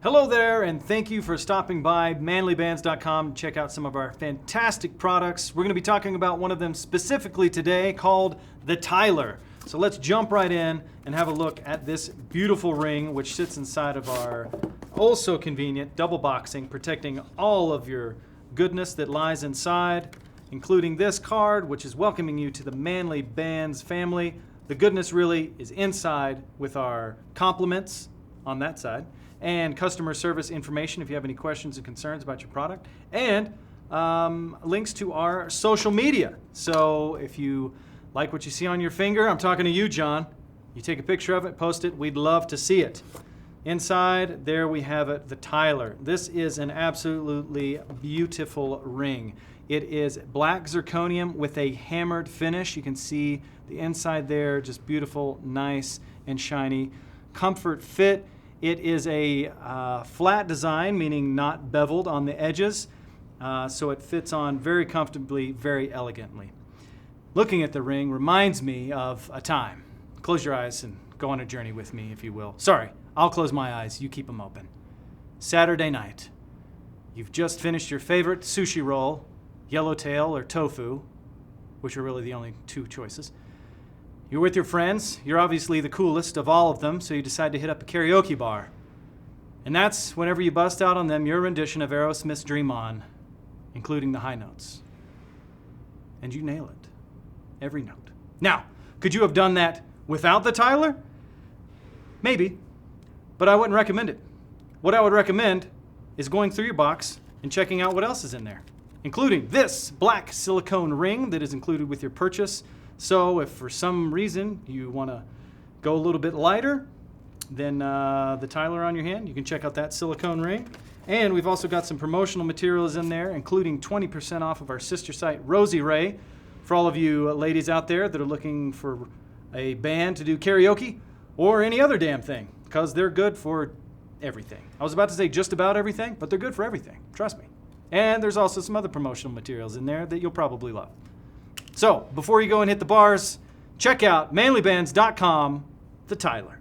Hello there, and thank you for stopping by manlybands.com to check out some of our fantastic products. We're going to be talking about one of them specifically today called the Tyler. So let's jump right in and have a look at this beautiful ring which sits inside of our also convenient double boxing, protecting all of your goodness that lies inside, including this card which is welcoming you to the Manly Bands family. The goodness really is inside with our compliments on that side, and customer service information if you have any questions and concerns about your product, and links to our social media. So if you like what you see on your finger, I'm talking to you, John. You take a picture of it, post it, we'd love to see it. Inside, there we have it, the Tyler. This is an absolutely beautiful ring. It is black zirconium with a hammered finish. You can see the inside there, just beautiful, nice, and shiny. Comfort fit. It is a flat design, meaning not beveled on the edges, so it fits on very comfortably, very elegantly. Looking at the ring reminds me of a time. Close your eyes and go on a journey with me, if you will. Sorry, I'll close my eyes, you keep them open. Saturday night. You've just finished your favorite sushi roll, yellowtail or tofu, which are really the only two choices. You're with your friends. You're obviously the coolest of all of them, so you decide to hit up a karaoke bar. And that's whenever you bust out on them your rendition of Aerosmith's Dream On, including the high notes. And you nail it. Every note. Now, could you have done that without the Tyler? Maybe, but I wouldn't recommend it. What I would recommend is going through your box and checking out what else is in there, including this black silicone ring that is included with your purchase. So if for some reason you want to go a little bit lighter than the Tyler on your hand, you can check out that silicone ring. And we've also got some promotional materials in there, including 20% off of our sister site, Rosie Ray, for all of you ladies out there that are looking for a band to do karaoke or any other damn thing, because they're good for everything. I was about to say just about everything, but they're good for everything. Trust me. And there's also some other promotional materials in there that you'll probably love. So, before you go and hit the bars, check out manlybands.com, the Tyler.